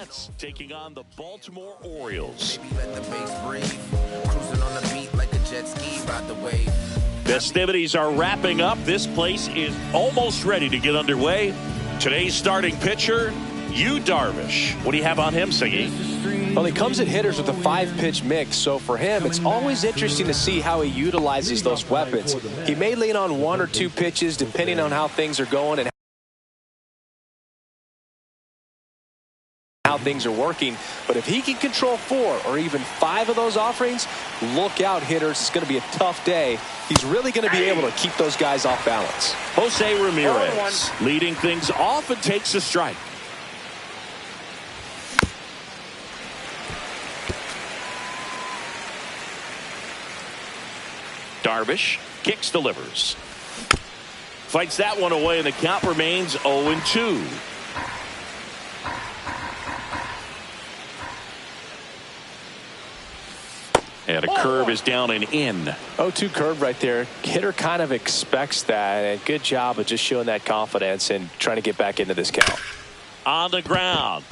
Mets taking on the Baltimore Orioles. Festivities are wrapping up. This place is almost ready to get underway. Today's starting pitcher, Yu Darvish. What do you have on him, Siggy? Well, he comes at hitters with a 5-pitch mix, so for him, it's always interesting to see how he utilizes those weapons. He may lean on 1 or 2 pitches depending on how things are going and how things are working, but if he can control 4 or even 5 of those offerings, look out, hitters. It's going to be a tough day. He's really going to be able to keep those guys off balance. Jose Ramirez leading things off and takes a strike. Darvish kicks, delivers. Fights that one away, and the count remains 0-2. And a curve is down and in. 0-2 curve right there. Hitter kind of expects that, and good job of just showing that confidence and trying to get back into this count. On the ground.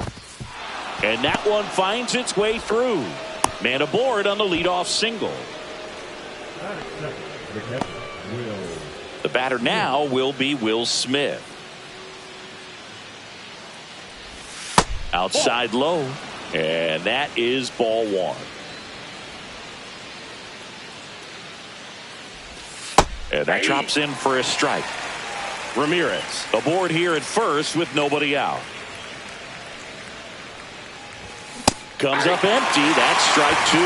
And that one finds its way through. Man aboard on the leadoff single. The batter now will be Will Smith. Outside low. And that is ball 1. And that drops in for a strike. Ramirez aboard here at first with nobody out. Comes up empty. That's strike 2.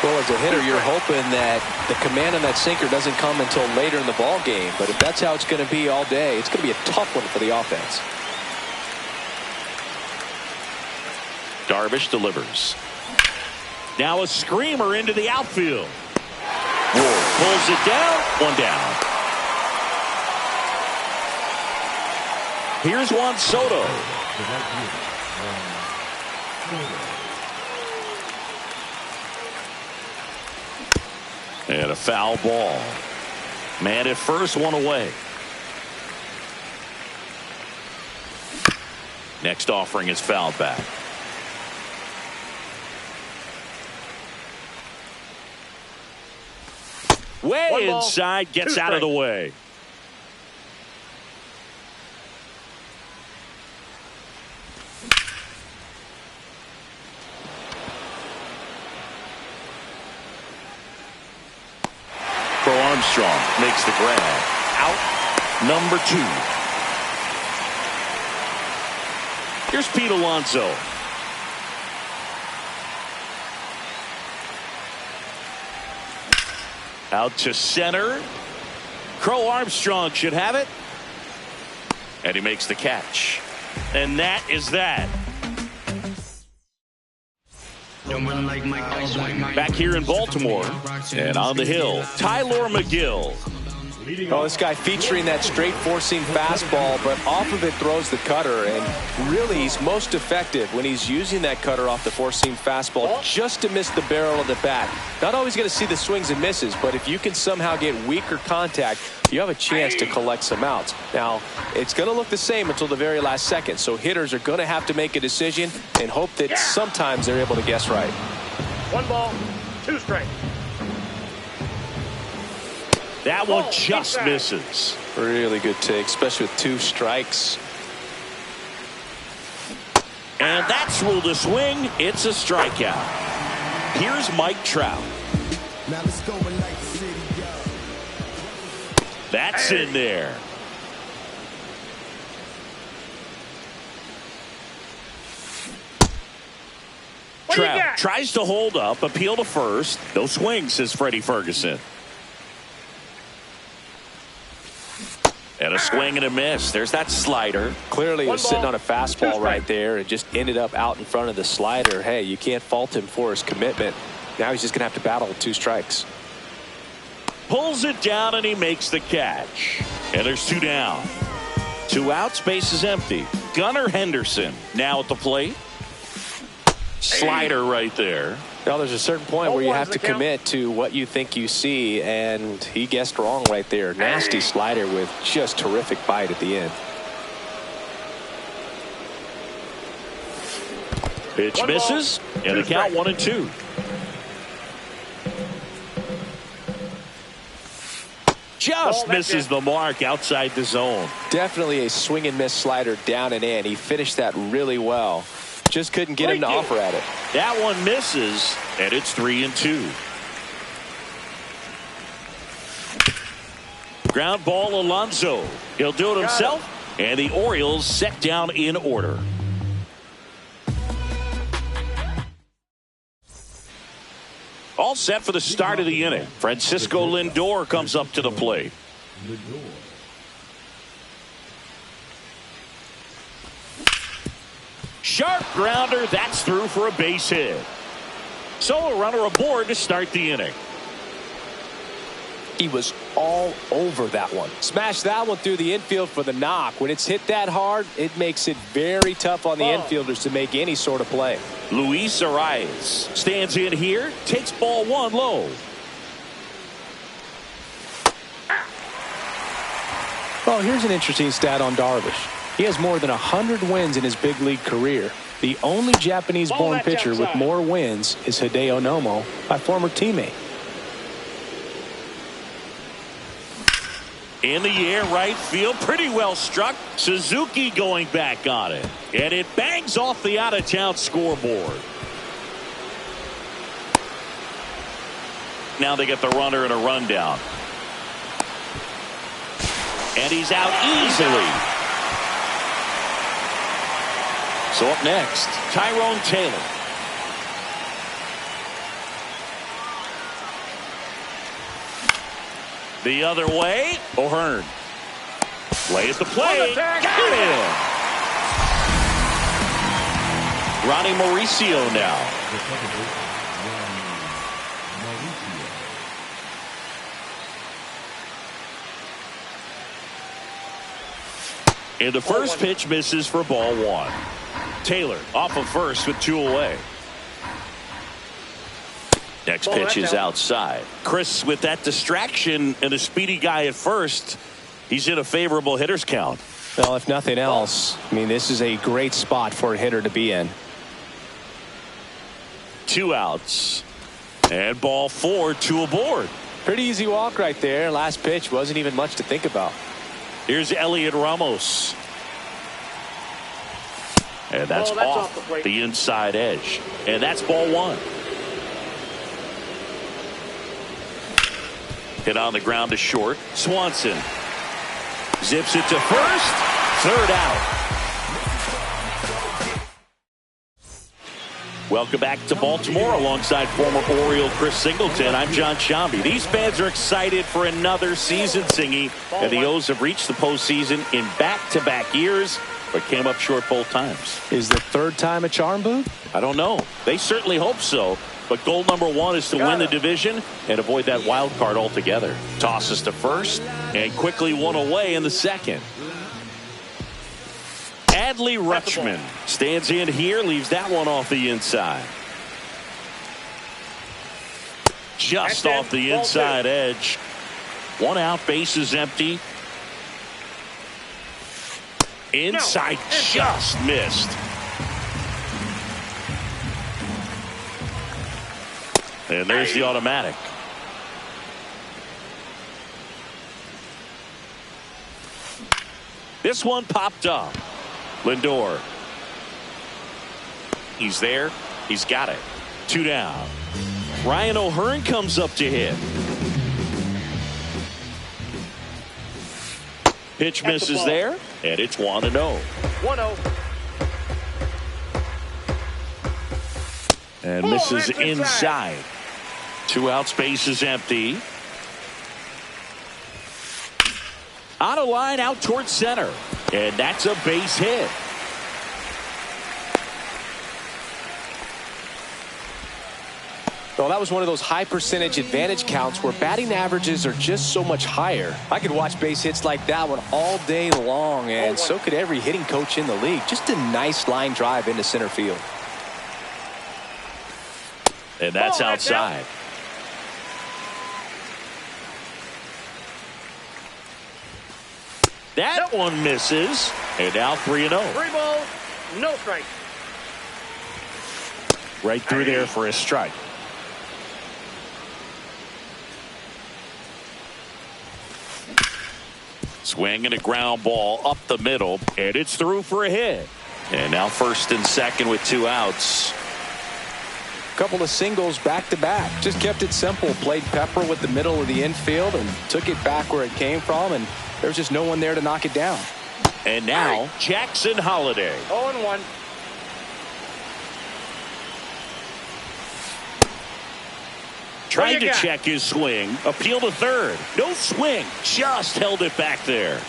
Well, as a hitter, you're hoping that the command on that sinker doesn't come until later in the ball game. But if that's how it's going to be all day, it's going to be a tough one for the offense. Darvish delivers. Now a screamer into the outfield. Ward pulls it down. 1 down. Here's Juan Soto. And a foul ball. Man at first, 1 away. Next offering is fouled back. Way inside, gets out of the way. Armstrong makes the grab. Out number 2. Here's Pete Alonso. Out to center. Crow Armstrong should have it. And he makes the catch. And that is that. Back here in Baltimore and on the hill, Tyler McGill. Oh, this guy featuring that straight four-seam fastball, but off of it throws the cutter, and really he's most effective when he's using that cutter off the four-seam fastball just to miss the barrel of the bat. Not always going to see the swings and misses, but if you can somehow get weaker contact, you have a chance to collect some outs. Now, it's going to look the same until the very last second, so hitters are going to have to make a decision and hope that sometimes they're able to guess right. 1 ball, 2 strikes. That one just misses. Really good take, especially with 2 strikes. And that's ruled a swing. It's a strikeout. Here's Mike Trout. Now let's go and light the city up. That's in there. Trout tries to hold up, appeal to first. No swing, says Freddie Ferguson. And a swing and a miss. There's that slider. Clearly he was sitting on a fastball right there and just ended up out in front of the slider. Hey, you can't fault him for his commitment. Now he's just going to have to battle with 2 strikes. Pulls it down and he makes the catch. And there's 2 down. 2 outs, base is empty. Gunnar Henderson now at the plate. Slider right there. Now there's a certain point where you have to commit to what you think you see, and he guessed wrong right there. Nasty slider with just terrific bite at the end. Pitch One misses, ball, and the two count strikes. 1-2. Just Ball, misses that's it. the mark outside the zone. Definitely a swing and miss slider down and in. He finished that really well. Just couldn't get him to offer at it. That one misses, and it's 3-2. Ground ball, Alonso. He'll do it himself, and the Orioles set down in order. All set for the start of the inning. Francisco Lindor comes up to the plate. Sharp grounder. That's through for a base hit. So a runner aboard to start the inning. He was all over that one. Smashed that one through the infield for the knock. When it's hit that hard, it makes it very tough on the infielders to make any sort of play. Luis Arias stands in here, takes ball one low. Well, here's an interesting stat on Darvish. He has more than 100 wins in his big league career. The only Japanese-born pitcher with more wins is Hideo Nomo, my former teammate. In the air, right field, pretty well struck. Suzuki going back on it. And it bangs off the out-of-town scoreboard. Now they get the runner and a rundown. And he's out easily. So up next, Tyrone Taylor. The other way, O'Hearn. Play at the plate. Got him. Ronnie Mauricio now. And the first pitch misses for ball one. Taylor off of first with two away. Next pitch is outside. Chris, with that distraction and a speedy guy at first, he's in a favorable hitter's count. Well, if nothing else, I mean, this is a great spot for a hitter to be in. 2 outs. And ball four, 2 aboard. Pretty easy walk right there. Last pitch wasn't even much to think about. Here's Elliot Ramos. And that's off the inside edge. And that's ball one. Hit on the ground to short. Swanson zips it to first. Third out. Welcome back to Baltimore alongside former Oriole Chris Singleton. I'm John Shambi. These fans are excited for another season, Singy. And the O's have reached the postseason in back-to-back years, but came up short both times. Is the third time a charm, Boone? I don't know. They certainly hope so. But goal number one is to win the division and avoid that wild card altogether. Tosses to first and quickly one away in the second. Adley Rutschman stands in here, leaves that one off the inside. Just off the inside edge. 1 out, base is empty. Inside, just missed. And there's the automatic. This one popped up. Lindor. He's there. He's got it. 2 down. Ryan O'Hearn comes up to hit. Pitch misses there, and it's 1-0. 1-0. And misses inside. 2 out, space is empty. On a line out towards center. And that's a base hit. Well, that was one of those high percentage advantage counts where batting averages are just so much higher. I could watch base hits like that one all day long, and so could every hitting coach in the league. Just a nice line drive into center field. And that's outside. That one misses. And now 3-0. 3 balls, no strikes. Right through there for a strike. Swinging a ground ball up the middle, and it's through for a hit. And now first and second with 2 outs. Couple of singles back to back. Just kept it simple. Played pepper with the middle of the infield and took it back where it came from, and there's just no one there to knock it down. And now Jackson Holiday. 0-1. Tried to check his swing. Appeal to third. No swing. Just held it back there.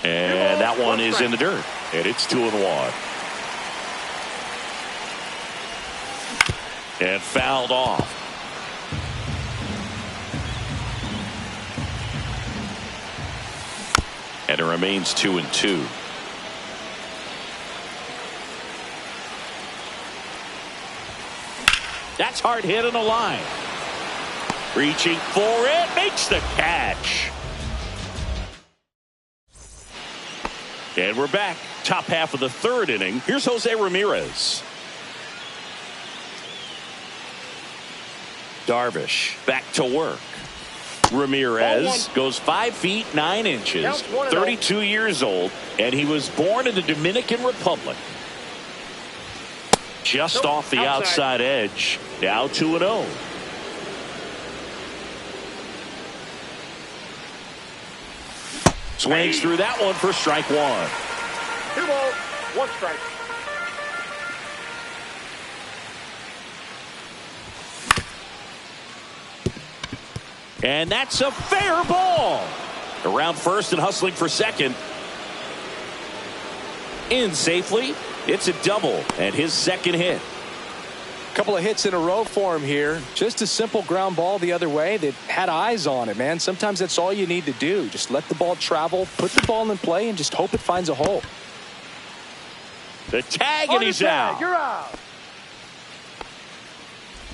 And that one is in the dirt. And it's 2-1. And fouled off. And it remains 2-2. That's hard hit on the line. Reaching for it. Makes the catch. And we're back. Top half of the third inning. Here's Jose Ramirez. Darvish back to work. Ramirez goes 5 feet 9 inches, 32 years old, and he was born in the Dominican Republic. Just off the outside edge. Now 2-0. Swings through that one for strike 1. 2 balls, 1 strike. And that's a fair ball. Around first and hustling for second. In safely. It's a double and his second hit. Couple of hits in a row for him here. Just a simple ground ball the other way that had eyes on it, man. Sometimes that's all you need to do. Just let the ball travel, put the ball in play, and just hope it finds a hole. The tag, and he's out. You're out.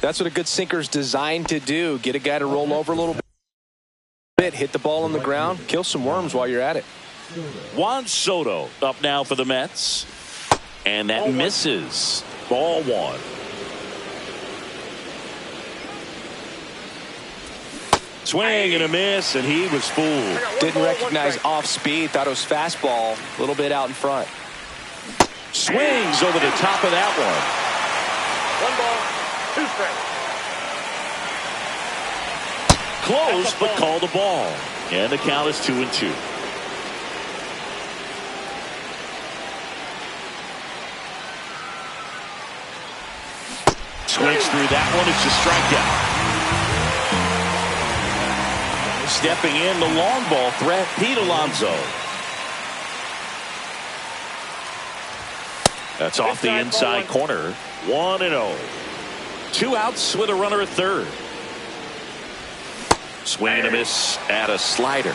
That's what a good sinker's designed to do. Get a guy to roll over a little bit, hit the ball on the ground, kill some worms while you're at it. Juan Soto up now for the Mets. And that misses. Ball 1. Swing and a miss, and he was fooled. Didn't recognize off speed. Thought it was fastball. A little bit out in front. Swings over the top of that one. 1 ball, 2 strikes. Close, but called a ball. And the count is 2-2. Swings through that one. It's a strikeout. Stepping in the long ball threat, Pete Alonso. That's off the inside corner. 1-0. 2 outs with a runner at third. Swing and a miss at a slider.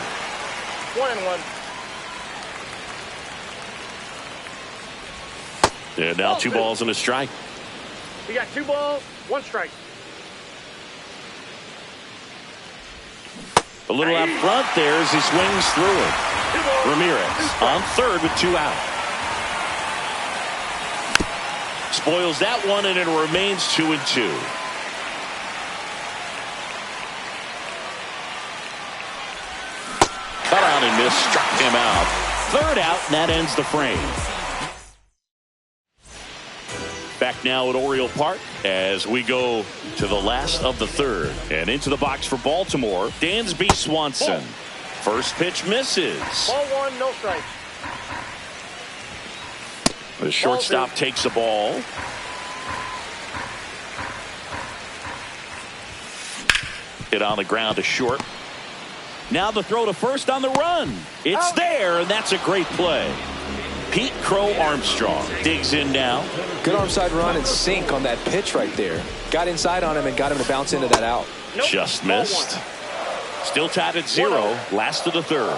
1-1. And now 2 balls and a strike. You got 2 balls, 1 strike. A little out front there as he swings through it. Ramirez on third with 2 out. Spoils that one, and it remains 2-2. Cut out and missed, struck him out. Third out, and that ends the frame. Back now at Oriole Park as we go to the last of the third. And into the box for Baltimore, Dansby Swanson. First pitch misses. Ball 1, no strike. The shortstop takes the ball. Hit on the ground to short. Now the throw to first on the run. It's there, and that's a great play. Pete Crow Armstrong digs in now. Good arm side run and sink on that pitch right there. Got inside on him and got him to bounce into that out. Nope. Just missed. Still tied at 0. Last of the third.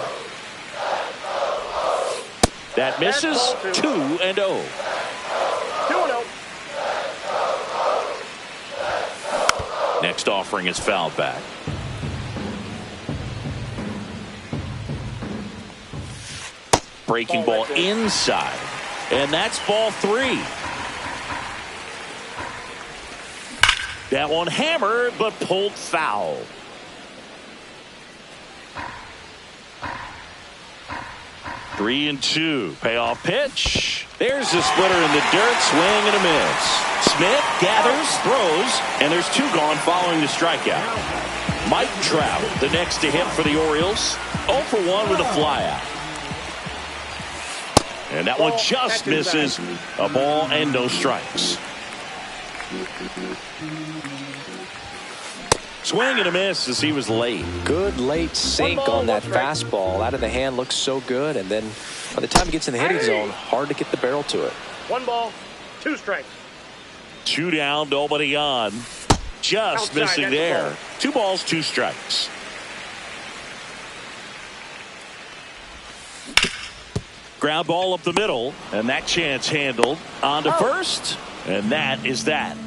That misses. 2-0. 2-0. Next offering is fouled back. Breaking ball inside. And that's ball 3. That one hammered, but pulled foul. Three and 2. Payoff pitch. There's the splitter in the dirt. Swing and a miss. Smith gathers, throws, and there's 2 gone following the strikeout. Mike Trout, the next to hit for the Orioles. 0 for 1 with a flyout. And that one just misses. A ball and no strikes. Swing and a miss as he was late. Good late sink on that fastball. Out of the hand looks so good, and then by the time it gets in the hitting zone, hard to get the barrel to it. 1 ball, 2 strikes. 2 down, nobody on. Just Outside, missing there. 2 balls, 2 strikes. Ground ball up the middle, and that chance handled. On to first, and that is that.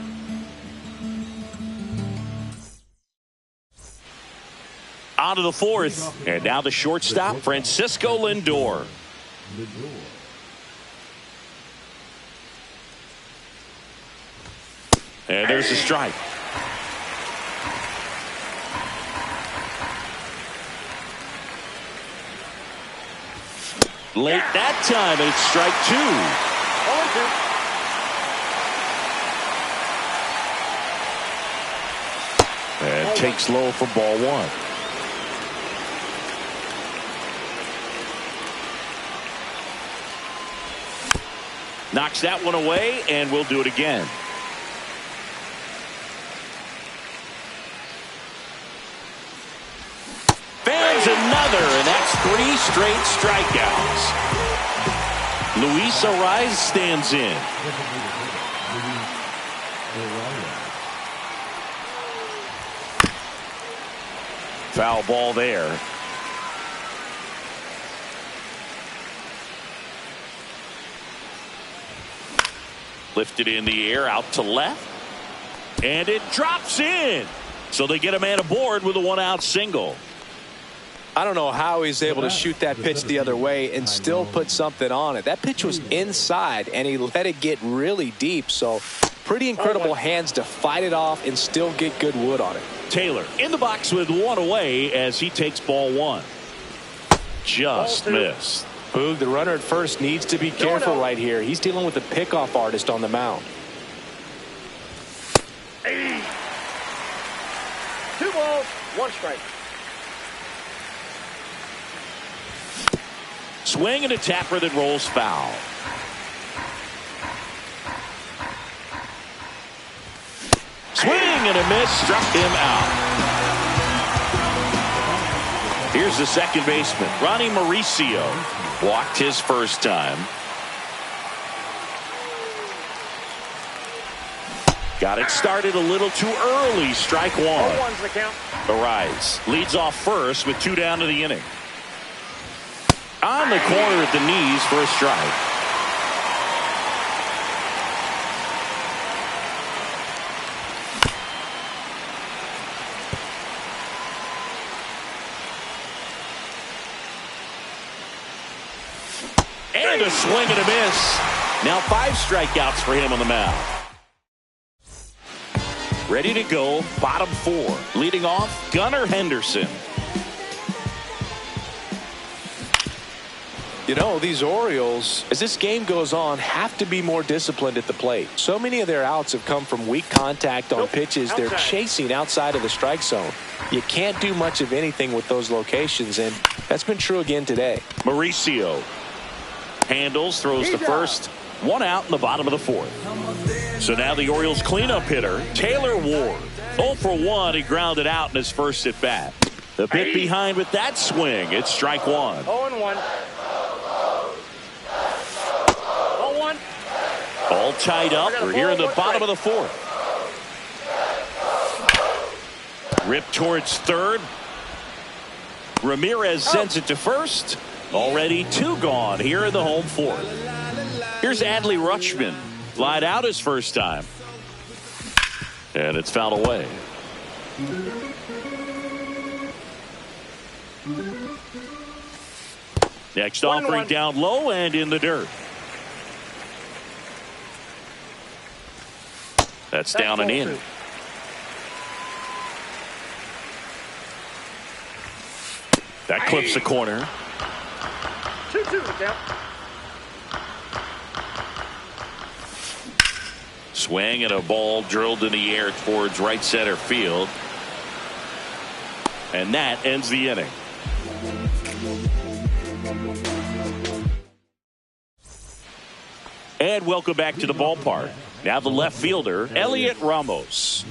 On to the 4th, and now the shortstop, Francisco Lindor. And there's a strike. Late that time, and it's strike 2. And takes low for ball 1. Knocks that one away, and we'll do it again. Fans another, and that's 3 straight strikeouts. Luis Ariz stands in. Foul ball there. Lifted in the air out to left. And it drops in. So they get a man aboard with a 1-out single. I don't know how he's able to shoot that pitch the other way and still put something on it. That pitch was inside, and he let it get really deep. So pretty incredible hands to fight it off and still get good wood on it. Taylor in the box with 1 away as he takes ball 1. Just missed. Boog, the runner at first needs to be careful right here. He's dealing with a pickoff artist on the mound. 2 balls, 1 strike. Swing and a tapper that rolls foul. Swing and a miss, struck him out. Here's the second baseman, Ronnie Mauricio. Walked his first time. Got it started a little too early. Strike 1. 0-1's the count. Ariz leads off first with 2 down to the inning. On the corner at the knees for a strike. And a swing and a miss. Now 5 strikeouts for him on the mound. Ready to go, bottom 4. Leading off, Gunnar Henderson. You know, these Orioles, as this game goes on, have to be more disciplined at the plate. So many of their outs have come from weak contact on pitches they're chasing outside of the strike zone. You can't do much of anything with those locations, and that's been true again today. Mauricio handles, throws to first. 1 out in the bottom of the 4th. So now the Orioles cleanup hitter, Taylor Ward. 0 for 1, he grounded out in his first at bat. The bit behind with that swing. It's strike 1. 0-1. 0-1. All tied up. We're here in the bottom of the 4th. Ripped towards third. Ramirez sends it to first. Already 2 gone here in the home 4th. Here's Adley Rutschman. Lied out his first time. And it's fouled away. Next offering down low and in the dirt. That's down and in. That clips the corner. 2-2 the count. Swing and a ball drilled in the air towards right center field. And that ends the inning. And welcome back to the ballpark. Now the left fielder, Elliot Ramos.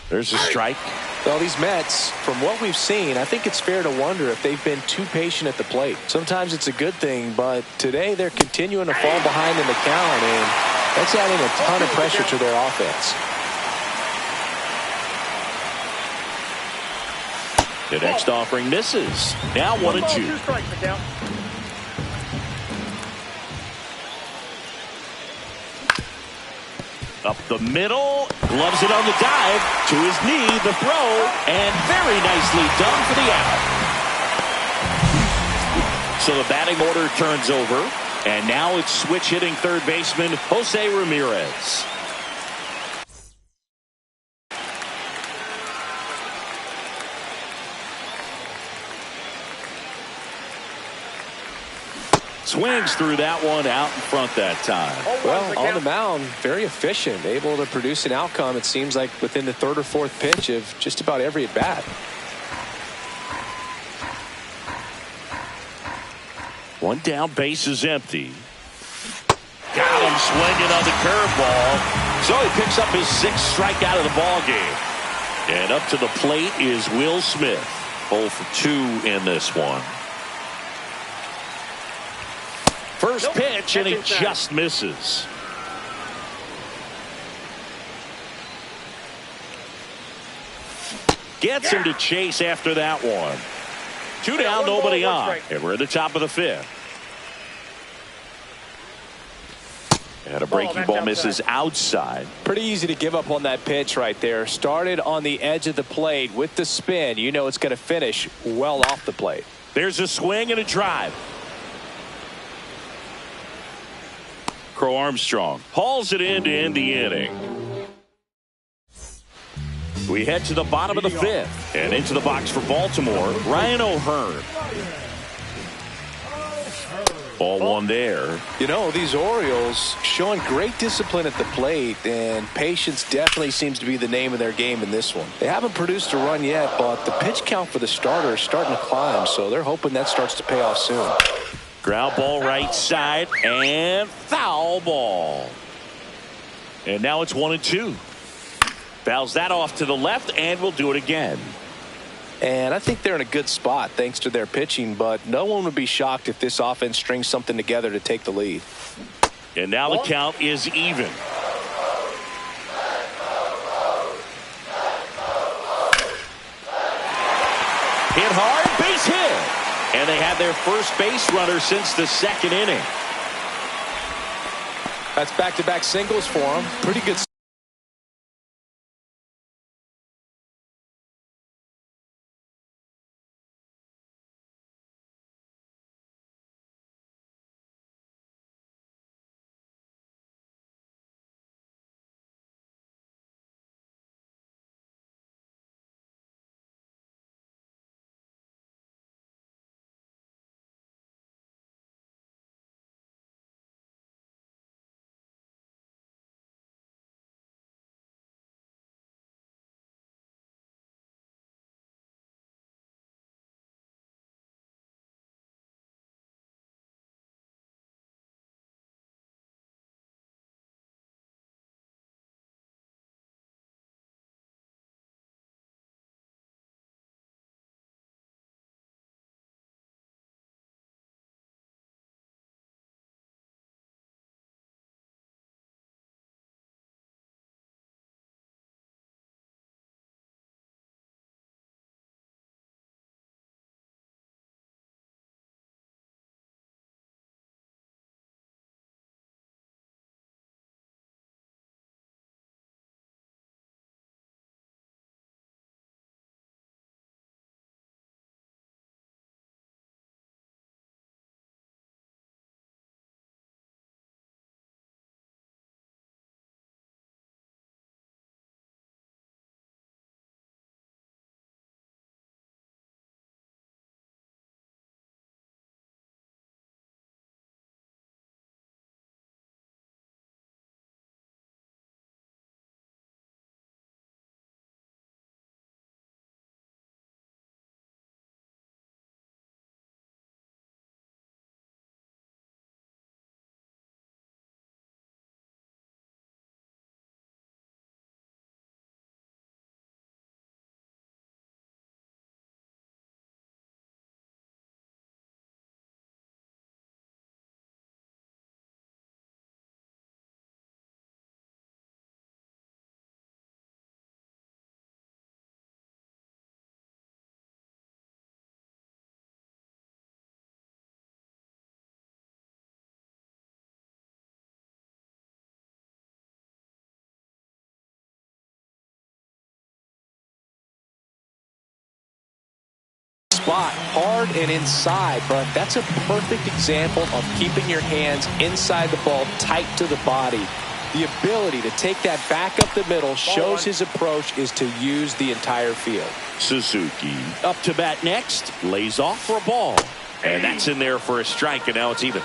There's a strike. Well, these Mets, from what we've seen, I think it's fair to wonder if they've been too patient at the plate. Sometimes it's a good thing, but today they're continuing to fall behind in the count, and that's adding a ton of pressure to their offense. The next offering misses. Now 1-2. 2 strikes the count. Up the middle, gloves it on the dive, to his knee, the throw, and very nicely done for the out. So the batting order turns over, and now it's switch hitting third baseman Jose Ramirez. Swings through that one out in front that time. Well, on the mound, very efficient, able to produce an outcome, it seems like, within the third or fourth pitch of just about every at bat. One down, base is empty. Got him swinging on the curveball. So he picks up his 6th strikeout of the ball game. And up to the plate is Will Smith. 0 for 2 in this one. First pitch, and he just misses. Gets him to chase after that one. 2 down, nobody on. And we're at the top of the 5th. And a breaking ball misses outside. Pretty easy to give up on that pitch right there. Started on the edge of the plate with the spin. You know it's going to finish well off the plate. There's a swing and a drive. Crow Armstrong hauls it in to end the inning. We head to the bottom of the 5th and into the box for Baltimore, Ryan O'Hearn. Ball 1 there. You know, these Orioles showing great discipline at the plate, and patience definitely seems to be the name of their game in this one. They haven't produced a run yet, but the pitch count for the starter is starting to climb, so they're hoping that starts to pay off soon. Ground ball right side and foul ball. And now it's 1-2. Fouls that off to the left, and we'll do it again. And I think they're in a good spot thanks to their pitching, but no one would be shocked if this offense strings something together to take the lead. And now the count is even. Hit hard, base hit. And they have their first base runner since the 2nd inning. That's back-to-back singles for them. Pretty good. spot, hard and inside, but that's a perfect example of keeping your hands inside the ball, tight to the body. The ability to take that back up the middle shows his approach is to use the entire field. Suzuki up to bat next, lays off for a ball, and that's in there for a strike, and now it's even.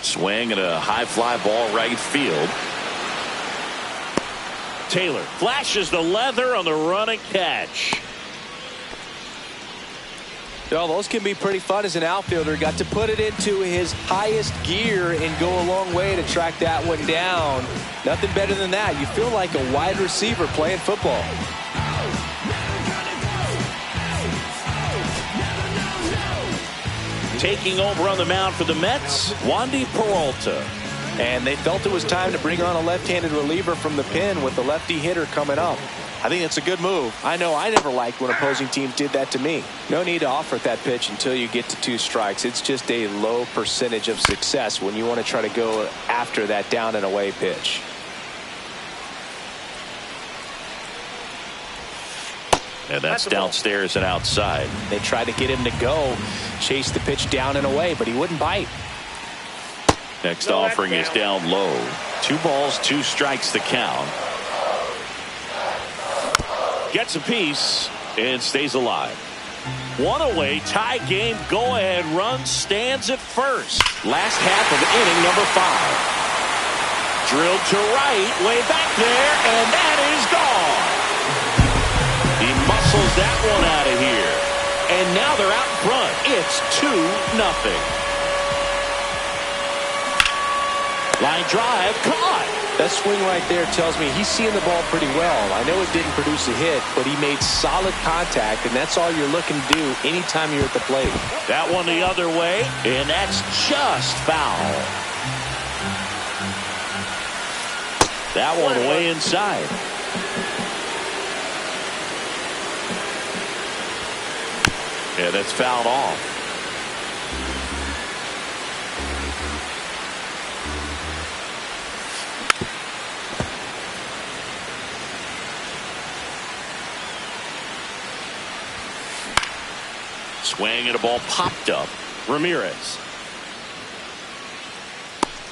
Swing and a high fly ball right field. Taylor flashes the leather on the running catch. Well, those can be pretty fun as an outfielder. Got to put it into his highest gear and go a long way to track that one down. Nothing better than that. You feel like a wide receiver playing football. Taking over on the mound for the Mets, Wandy Peralta. And they felt it was time to bring on a left-handed reliever from the pen with the lefty hitter coming up. I think it's a good move. I know I never liked when opposing teams did that to me. No need to offer that pitch until you get to 2 strikes. It's just a low percentage of success when you want to try to go after that down and away pitch. And that's downstairs and outside. They tried to get him to go, chase the pitch down and away, but he wouldn't bite. Next offering is down low. 2 balls, 2 strikes the count. Gets a piece and stays alive. 1 away, tie game, go ahead run, stands at first. Last half of inning number 5. Drilled to right, way back there, and that is gone. He muscles that one out of here. And now they're out front. It's 2-0. Line drive, caught. That swing right there tells me he's seeing the ball pretty well. I know it didn't produce a hit, but he made solid contact, and that's all you're looking to do anytime you're at the plate. That one the other way, and that's just foul. That one way inside. Yeah, that's fouled off. Swing and a ball popped up. Ramirez.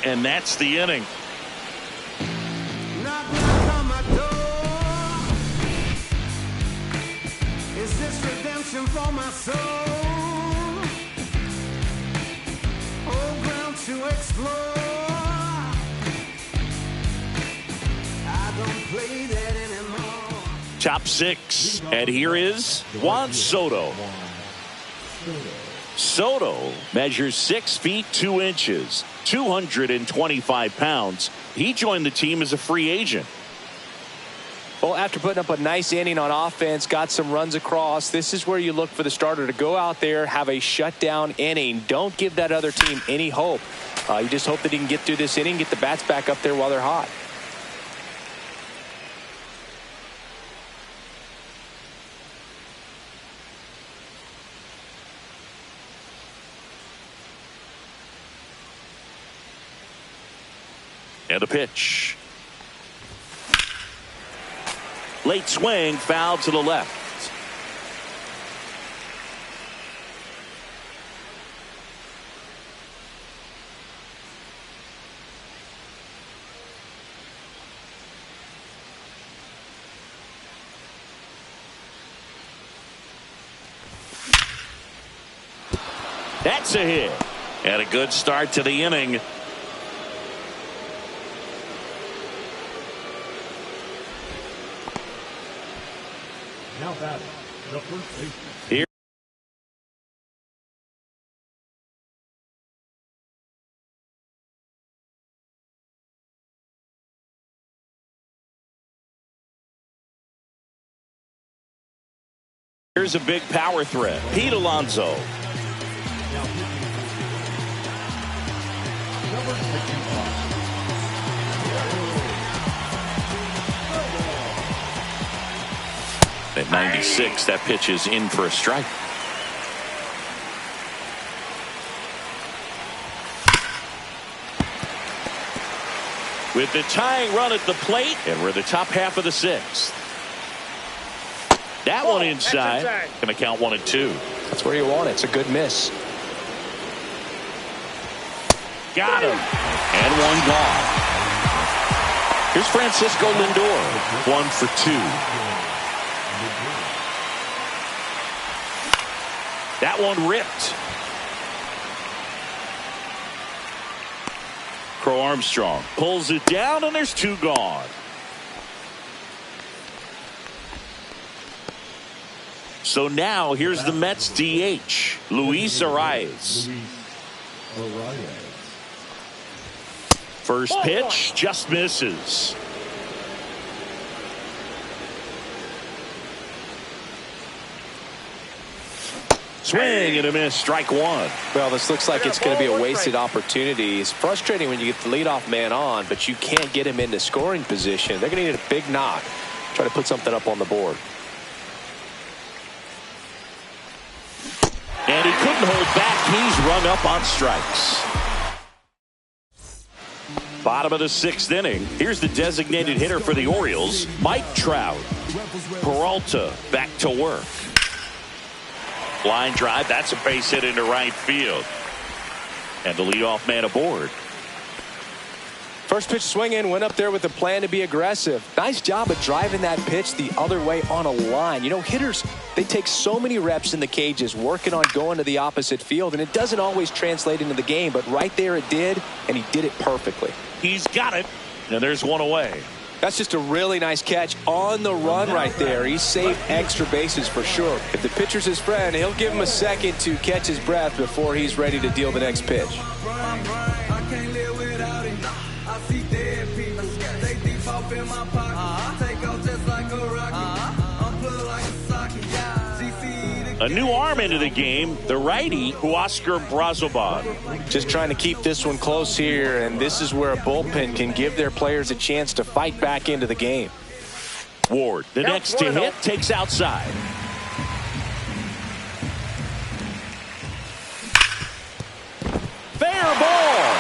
And that's the inning. Knock, knock on my door. Is this redemption for my soul? Old ground to explore. I don't play that anymore. Top 6. And here is Juan Soto. Soto measures 6 feet 2 inches, 225 pounds. He joined the team as a free agent. Well, after putting up a nice inning on offense, got some runs across, this is where you look for the starter to go out there, have a shutdown inning. Don't give that other team any hope. You just hope that he can get through this inning, get the bats back up there while they're hot. And a pitch. Late swing, foul to the left. That's a hit. And a good start to the inning. Now batting, the first baseman. Here. Here's a big power threat. Pete Alonso. Number 65. At 96, that pitch is in for a strike. With the tying run at the plate, and we're the top half of the 6th. That one inside. Going to count 1-2. That's where you want it. It's a good miss. Got him. And one gone. Here's Francisco Lindor. 1 for 2. That one ripped. Crow Armstrong pulls it down, and there's 2 gone. So now here's the Mets DH, Luis Arias. First pitch just misses. Swing and a miss, strike 1. Well, this looks like it's going to be a wasted opportunity. It's frustrating when you get the leadoff man on, but you can't get him into scoring position. They're going to need a big knock. Try to put something up on the board. And he couldn't hold back. He's rung up on strikes. Bottom of the 6th inning. Here's the designated hitter for the Orioles, Mike Trout. Peralta back to work. Line drive. That's a base hit into right field. And the leadoff man aboard. First pitch swinging, went up there with a plan to be aggressive. Nice job of driving that pitch the other way on a line. You know, hitters, they take so many reps in the cages working on going to the opposite field, and it doesn't always translate into the game, but right there it did, and he did it perfectly. He's got it, and there's one away. That's just a really nice catch on the run right there. He saved extra bases for sure. If the pitcher's his friend, he'll give him a second to catch his breath before he's ready to deal the next pitch. A new arm into the game, the righty, Huascar Brazoban. Just trying to keep this one close here, and this is where a bullpen can give their players a chance to fight back into the game. Ward, the next to hit, takes outside. Fair ball.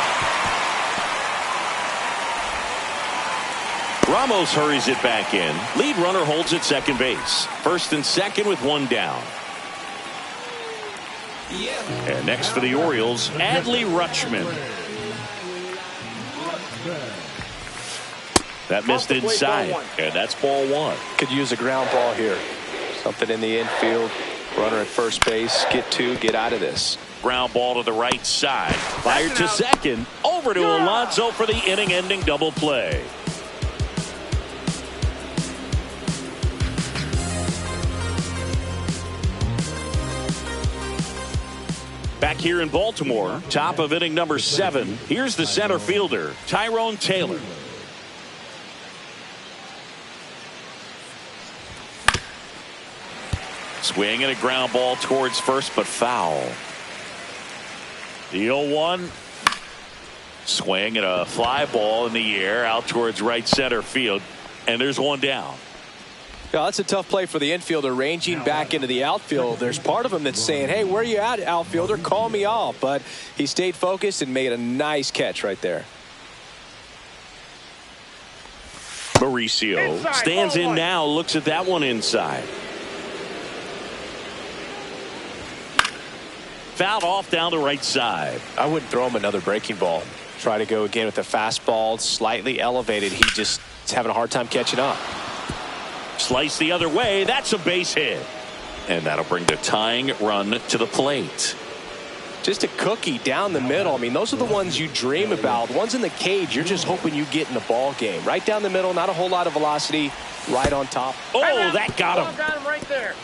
Ramos hurries it back in. Lead runner holds at second base. First and second with 1 down. And next for the Orioles, Adley Rutschman. That missed inside, and that's ball 1. Could use a ground ball here. Something in the infield. Runner at first base. Get 2, get out of this. Ground ball to the right side. Fired to second. Over to Alonso for the inning-ending double play. Back here in Baltimore, top of inning number 7. Here's the center fielder, Tyrone Taylor. Swing and a ground ball towards first, but foul. The 0-1. Swing and a fly ball in the air out towards right center field. And there's 1 down. Yeah, that's a tough play for the infielder, ranging back into the outfield. There's part of him that's saying, hey, where you at, outfielder? Call me off. But he stayed focused and made a nice catch right there. Mauricio stands in now, looks at that one inside. Fouled off down the right side. I wouldn't throw him another breaking ball. Try to go again with the fastball, slightly elevated. He just is having a hard time catching up. Slice the other way. That's a base hit. And that'll bring the tying run to the plate. Just a cookie down the middle. I mean, those are the ones you dream about. The ones in the cage, you're just hoping you get in the ball game. Right down the middle, not a whole lot of velocity. Right on top. Oh, that got him. Got him right there.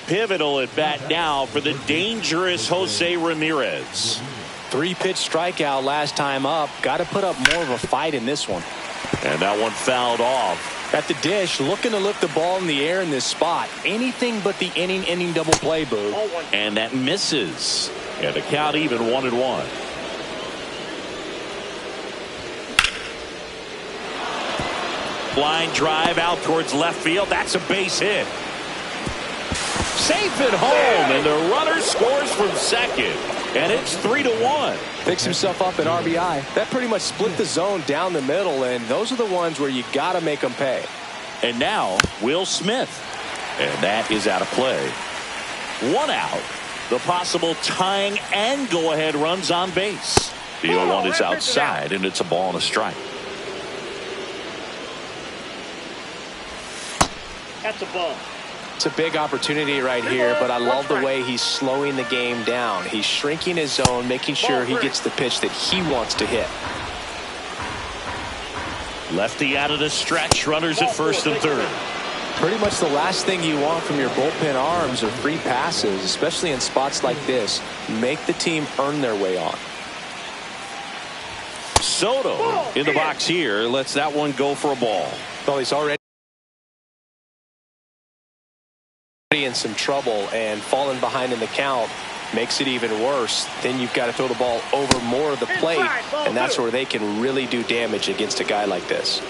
Pivotal at bat now for the dangerous Jose Ramirez. 3-pitch strikeout last time up. Got to put up more of a fight in this one. And that one fouled off. At the dish, looking to lift the ball in the air in this spot. Anything but the inning double play, Boo. And that misses. And the count even 1-1. Line drive out towards left field. That's a base hit. Safe at home, and the runner scores from second. And it's 3-1. Picks himself up at RBI. That pretty much split the zone down the middle, and those are the ones where you got to make them pay. And now Will Smith. And that is out of play. 1 out. The possible tying and go-ahead runs on base. The 0-1 is outside, and it's a ball and a strike. That's a ball. It's a big opportunity right here, but I love the way he's slowing the game down. He's shrinking his zone, making sure he gets the pitch that he wants to hit. Lefty out of the stretch. Runners at first and third. Pretty much the last thing you want from your bullpen arms are free passes, especially in spots like this. Make the team earn their way on. Soto in the box here lets that one go for a ball. Well, he's already in some trouble, and falling behind in the count makes it even worse. Then you've got to throw the ball over more of the plate, and that's where they can really do damage against a guy like this.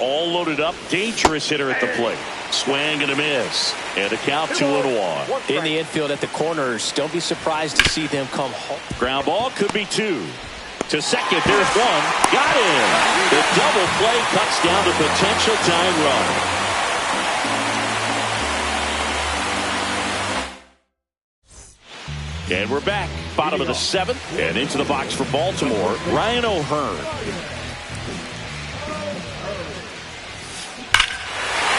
All loaded up. Dangerous hitter at the plate. Swing and a miss. And the count 2-1. In the infield at the corners, don't be surprised to see them come home. Ground ball could be 2. To second, there's 1. Got him. The double play cuts down the potential tying run. And we're back. Bottom of the 7th. And into the box for Baltimore, Ryan O'Hearn.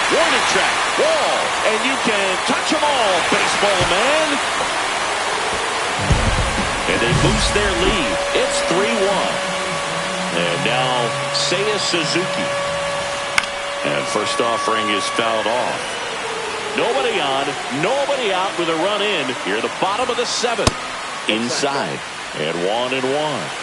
Warning track. Wall. And you can touch them all, baseball man. And they boost their lead. It's 3-1. And now Seiya Suzuki. And first offering is fouled off. Nobody on, nobody out with a run in. Here at the bottom of the 7th. Inside. And 1-1.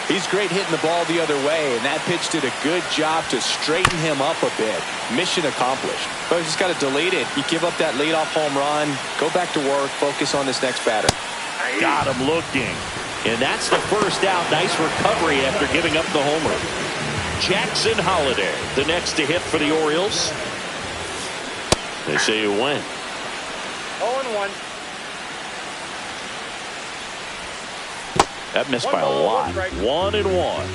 He's great hitting the ball the other way, and that pitch did a good job to straighten him up a bit. Mission accomplished. But you just got to delete it. You give up that leadoff home run, go back to work, focus on this next batter. Got him looking. And that's the first out. Nice recovery after giving up the homer. Jackson Holliday, the next to hit for the Orioles. They say you win. 0-1. That missed by a lot. 1-1.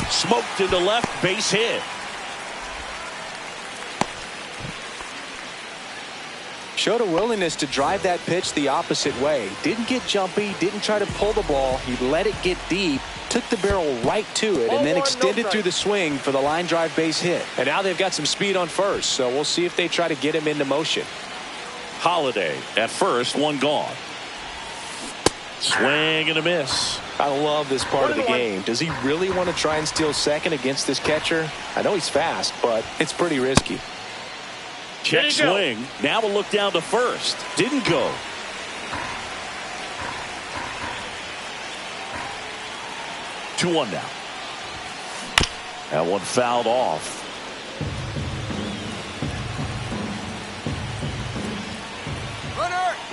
Smoked into left, base hit. Showed a willingness to drive that pitch the opposite way. Didn't get jumpy, didn't try to pull the ball. He let it get deep, took the barrel right to it, and then extended through the swing for the line drive base hit. And now they've got some speed on first, so we'll see if they try to get him into motion. Holliday at first, 1 gone. Swing and a miss. I love this part of the game. Does he really want to try and steal second against this catcher? I know he's fast, but it's pretty risky. Check swing. Now we'll look down to first. Didn't go. Two one now. That one fouled off.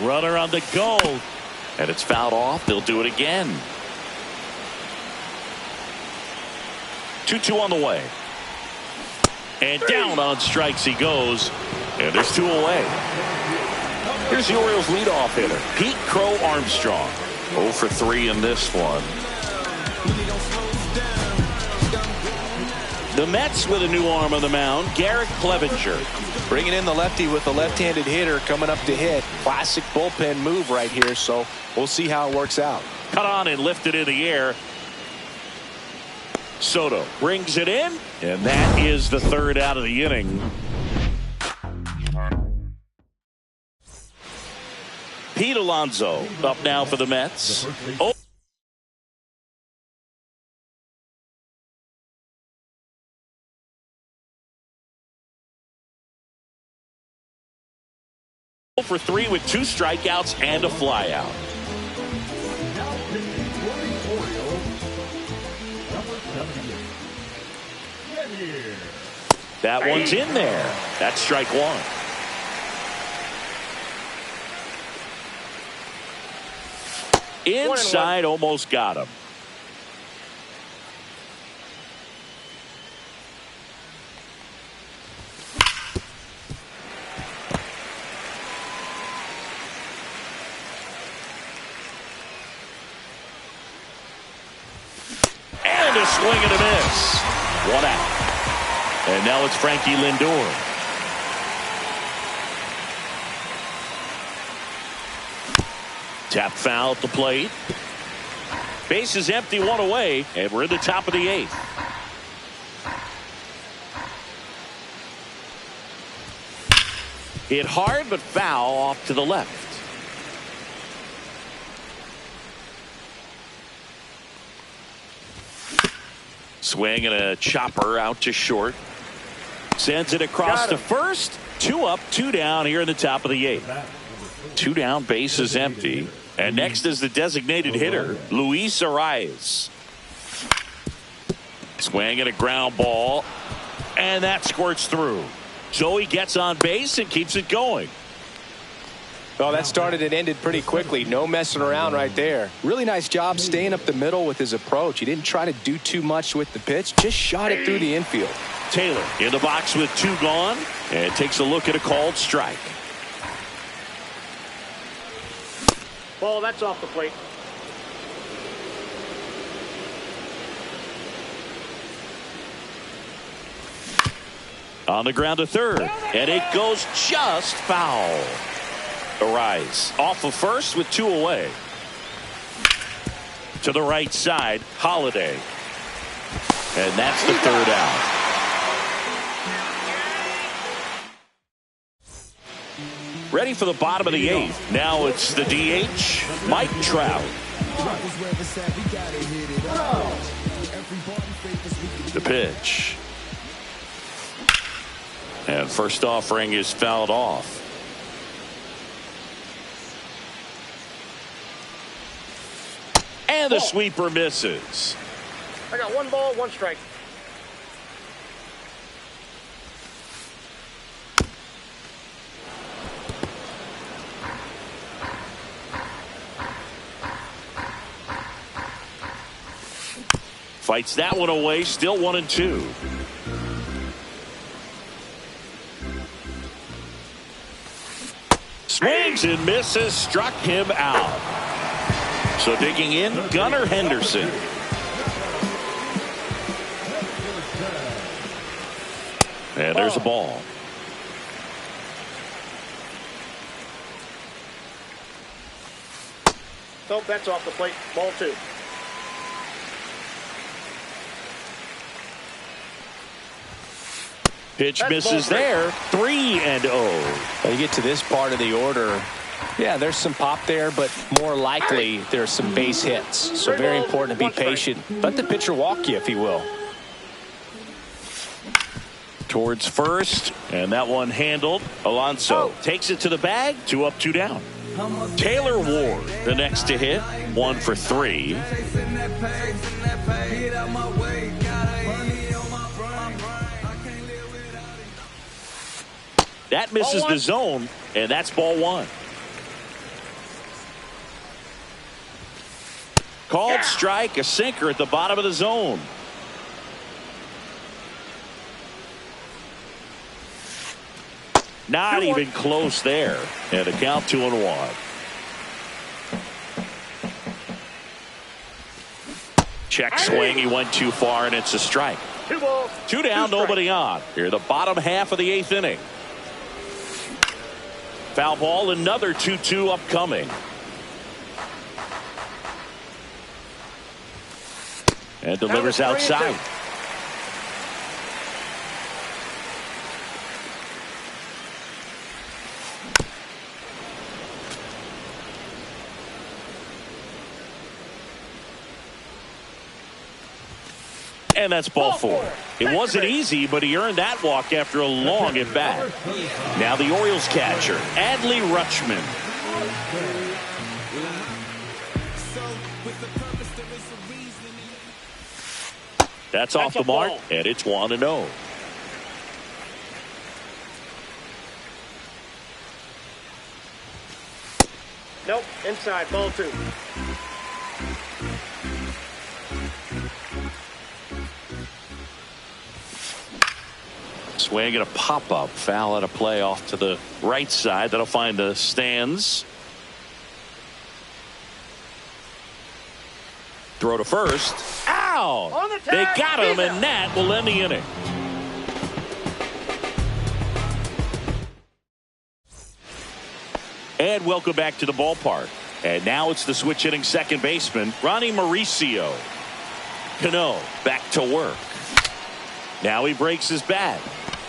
Runner on the go. And it's fouled off. They'll do it again. 2-2 on the way. And down on strikes he goes. And there's 2 away. Here's the Orioles leadoff hitter, Pete Crow Armstrong. 0 for 3 in this one. The Mets with a new arm on the mound, Garrett Clevenger. Bringing in the lefty with the left-handed hitter coming up to hit. Classic bullpen move right here, so we'll see how it works out. Cut on and lifted in the air. Soto brings it in, and that is the 3rd out of the inning. Pete Alonso up now for the Mets. Oh. For 3 with 2 strikeouts and a flyout. That one's in there. That's strike 1. Inside, almost got him. Swing and a miss. One out. And now it's Frankie Lindor. Tap foul at the plate. Base is empty, one away, and we're in the top of the 8th. Hit hard, but foul off to the left. Swing and a chopper out to short. Sends it across to first. 2 up, 2 down here in the top of the 8th. 2 down, base is empty. And next is the designated hitter, Luis Arias. Swing and a ground ball. And that squirts through. So he gets on base and keeps it going. Well, that started and ended pretty quickly. No messing around right there. Really nice job staying up the middle with his approach. He didn't try to do too much with the pitch. Just shot it through the infield. Taylor in the box with 2 gone. And takes a look at a called strike. Ball, that's off the plate. On the ground to third. And it goes just foul. Arise off of first with 2 away. To the right side, Holiday. And that's the 3rd out. Ready for the bottom of the 8th. Now it's the DH, Mike Trout. The pitch. And first offering is fouled off. And the sweeper misses. I got 1 ball, 1 strike. Fights that one away, still 1-2. Swings and misses, struck him out. So digging in, Gunnar Henderson. And there's a ball. Nope, that's off the plate. Ball 2. Pitch misses there. 3-0. When you get to this part of the order, yeah, there's some pop there, but more likely there's some base hits. So very important to be patient. Let the pitcher walk you, if he will. Towards first, and that one handled. Alonso takes it to the bag. 2 up, 2 down. Taylor Ward, the next to hit. 1 for 3. That misses the zone, and that's ball 1. Called strike, a sinker at the bottom of the zone. Not even close there. And the count 2-1. Check swing. He went too far, and it's a strike. 2 balls. 2 down, nobody on. Here, the bottom half of the 8th inning. Foul ball, another 2-2 upcoming. And delivers outside. And that's ball 4. It wasn't easy, but he earned that walk after a long at bat. Now the Orioles catcher, Adley Rutschman. That's off the mark, and it's 1-0. Nope, inside, ball 2. Swing and a pop-up. Foul at a play off to the right side. That'll find the stands. Throw to first. Out! down. They got him, and that will end the inning. And welcome back to the ballpark. And now it's the switch hitting second baseman, Ronnie Mauricio. Cano back to work. Now he breaks his bat.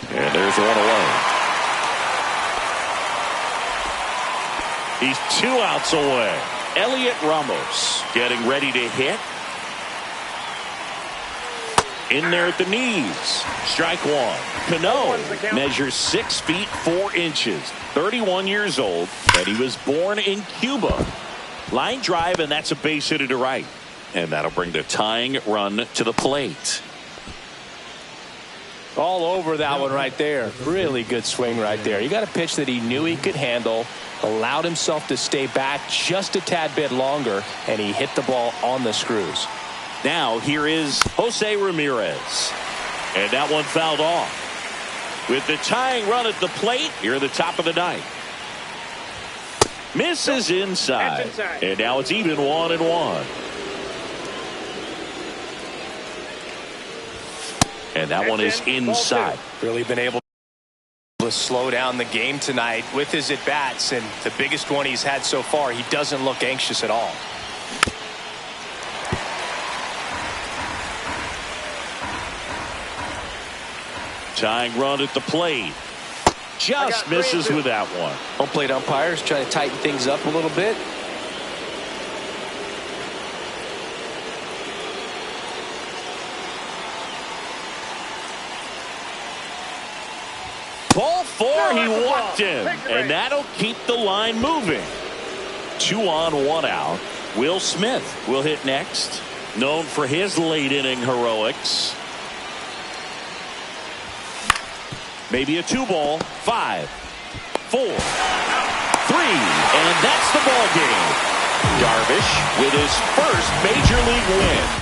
And there's one away. He's 2 outs away. Elliot Ramos getting ready to hit. In there at the knees. Strike one. Cano measures 6 feet 4 inches. 31 years old. And he was born in Cuba. Line drive, and that's a base hit to right. And that'll bring the tying run to the plate. All over that one right there. Really good swing right there. He got a pitch that he knew he could handle, allowed himself to stay back just a tad bit longer, and he hit the ball on the screws. Now here is Jose Ramirez. And that one fouled off. With the tying run at the plate, here at the top of the ninth. Misses inside. And now it's even 1-1. And that one is inside. Really been able to slow down the game tonight with his at-bats, and the biggest one he's had so far. He doesn't look anxious at all. Tying run at the plate. Just misses with that one. Home plate umpires trying to tighten things up a little bit. Ball 4, he walked in, and that'll keep the line moving. 2 on, 1 out. Will Smith will hit next, known for his late inning heroics. Maybe a 2-ball. 5, 4, 3, and that's the ball game. Darvish with his first major league win.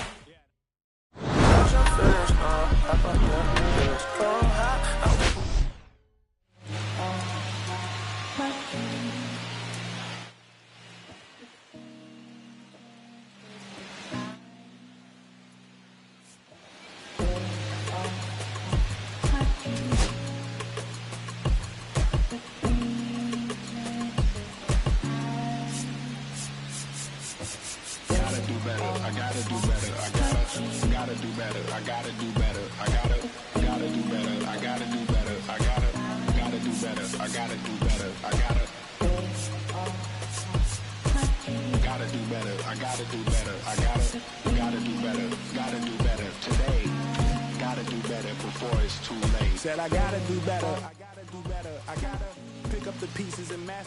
Said I gotta do better. I gotta do better. I gotta pick up the pieces and master.